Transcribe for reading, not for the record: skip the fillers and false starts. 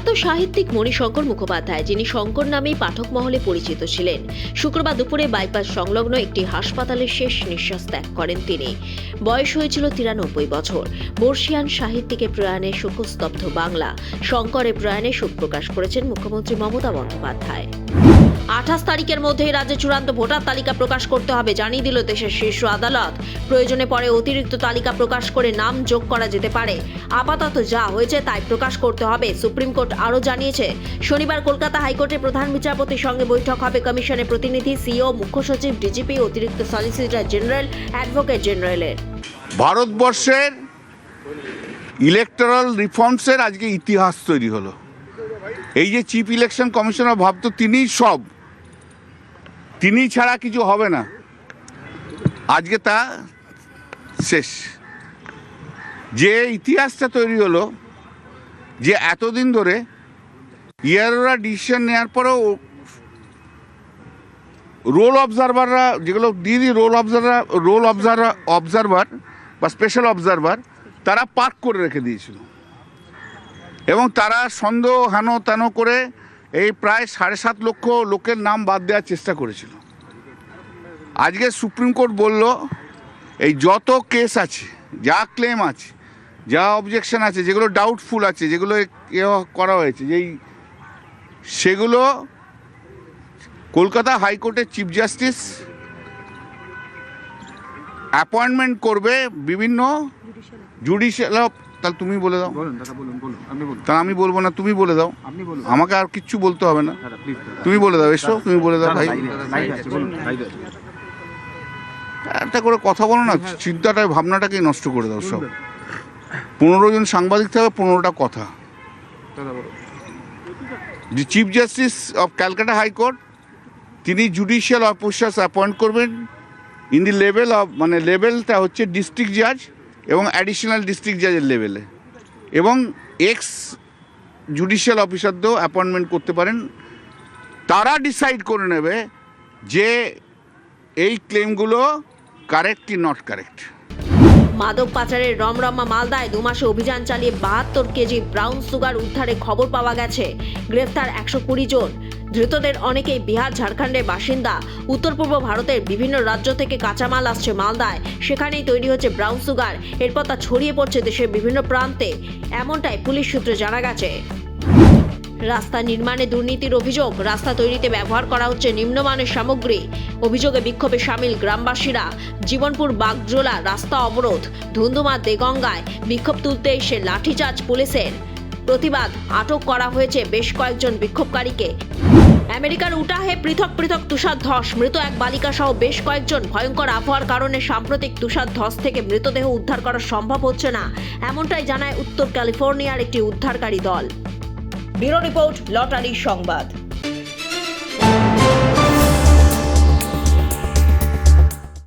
প্রয়াত সাহিত্যিক মণিশঙ্কর মুখোপাধ্যায়, যিনি শঙ্কর নামেই পাঠক মহলে পরিচিত ছিলেন, শুক্রবার দুপুরে বাইপাস সংলগ্ন একটি হাসপাতালে শেষ নিঃশ্বাস ত্যাগ করেন তিনি। বয়স হয়েছিল 93 বছর। বর্ষিয়ান সাহিত্যিকের প্রয়াণে শোকস্তব্ধ বাংলা। শঙ্করের প্রয়াণে শোক প্রকাশ করেছেন মুখ্যমন্ত্রী মমতা বন্দ্যোপাধ্যায়। 28 তারিখের মধ্যেই রাজ্যে চূড়ান্ত ভোটার তালিকা প্রকাশ করতে হবে জানিয়ে দিল দেশের শীর্ষ আদালত। প্রয়োজনে পরে অতিরিক্ত তালিকা প্রকাশ করে নাম যোগ করা যেতে পারে। আপাতত যা হয়েছে তাই প্রকাশ করতে হবে, সুপ্রিম কোর্ট আরও জানিয়েছে। শনিবার কলকাতা হাইকোর্টের প্রধান বিচারপতির সঙ্গে বৈঠক হবে কমিশনের প্রতিনিধি, সিইও, মুখ্য সচিব, ডিজিপি, অতিরিক্ত সলিসিটর জেনারেল, অ্যাডভোকেট জেনারেলের। ভারতবর্ষের ইলেকটোরাল রিফর্মসের আজকে ইতিহাস তৈরি হলো। এই যে চিফ ইলেকশন কমিশনার ভাবতো তিনিই সব, তিনি ছাড়া কিছু হবে না, আজকে তা শেষ। যে ইতিহাসটা তৈরি হলো, যে এতদিন ধরে ইয়াররা ডিসিশন নেওয়ার পরেও রোল অবজারভাররা, যেগুলো দিদি রোল অবজারভার বা স্পেশাল অবজারভার, তারা পার্ক করে রেখে দিয়েছিল এবং তারা সন্দেহ হানো তানো করে এই প্রায় 7.5 লক্ষ লোকের নাম বাদ দেওয়ার চেষ্টা করেছিল। আজকে সুপ্রিম কোর্ট বলল এই যত কেস আছে, যা ক্লেম আছে, যা অবজেকশন আছে, যেগুলো ডাউটফুল আছে, যেগুলো করা হয়েছে, সেগুলো কলকাতা হাইকোর্টের চিফ জাস্টিস অ্যাপয়েন্টমেন্ট করবে বিভিন্ন জুডিশিয়াল। তাহলে তুমি বলে দাও। তা আমি বলবো না, তুমি বলে দাও। আমাকে আর কিচ্ছু বলতে হবে না, তুমি বলে দাও। এসো, তুমি বলে দাও ভাই। একটা করে কথা বলো না, চিন্তাটা ভাবনাটাকেই নষ্ট করে দাও সব। 15 জন সাংবাদিক থাকবে, 15টা কথা। The chief justice of Calcutta high court, তিনি জুডিশিয়াল অফিসার্স অ্যাপয়েন্ট করবেন ইন দি লেভেল অফ, মানে লেভেলটা হচ্ছে ডিস্ট্রিক্ট জাজ এবং অ্যাডিশনাল ডিস্ট্রিক্ট জাজের লেভেলে, এবং এক্স জুডিশিয়াল অফিসারদেরও অ্যাপয়েন্টমেন্ট করতে পারেন। তারা ডিসাইড করে নেবে যে এই ক্লেমগুলো কারেক্ট কি নট কারেক্ট। মাদক পাচারের রমরমা মালদায় 2 মাসে অভিযান চালিয়ে 72 কেজি ব্রাউন সুগার উদ্ধারে খবর পাওয়া গেছে। গ্রেফতার 120 জন। ধৃতদের অনেকেই বিহার, ঝাড়খণ্ডের বাসিন্দা। উত্তর পূর্ব ভারতের বিভিন্ন রাজ্য থেকে কাঁচামাল আসছে মালদায়, সেখানেই তৈরি হচ্ছে ব্রাউন সুগার। এরপর তা ছড়িয়ে পড়ছে দেশের বিভিন্ন প্রান্তে, এমনটাই পুলিশ সূত্রে জানা গেছে। রাস্তা নির্মাণে দুর্নীতির অভিযোগ। রাস্তা তৈরিতে ব্যবহার করা হচ্ছে নিম্নমানের সামগ্রী। অভিযোগে বিক্ষোভে সামিল গ্রামবাসীরা। জীবনপুর বাগজোলা রাস্তা অবরোধ। ধুন্ধুমা দেগঙ্গায় বিক্ষোভ তুলতে এসে লাঠিচার্জ পুলিশের। প্রতিবাদ, আটক করা হয়েছে বেশ কয়েকজন বিক্ষোভকারীকে। আমেরিকার উটাহে পৃথক পৃথক তুষার ধস। মৃত এক বালিকা সহ বেশ কয়েকজন। ভয়ঙ্কর আবহাওয়ার কারণে সাম্প্রতিক তুষার ধস থেকে মৃতদেহ উদ্ধার করা সম্ভব হচ্ছে না, এমনটাই জানায় উত্তর ক্যালিফোর্নিয়ার একটি উদ্ধারকারী দল। ব্যুরো রিপোর্ট, লটারি সংবাদ।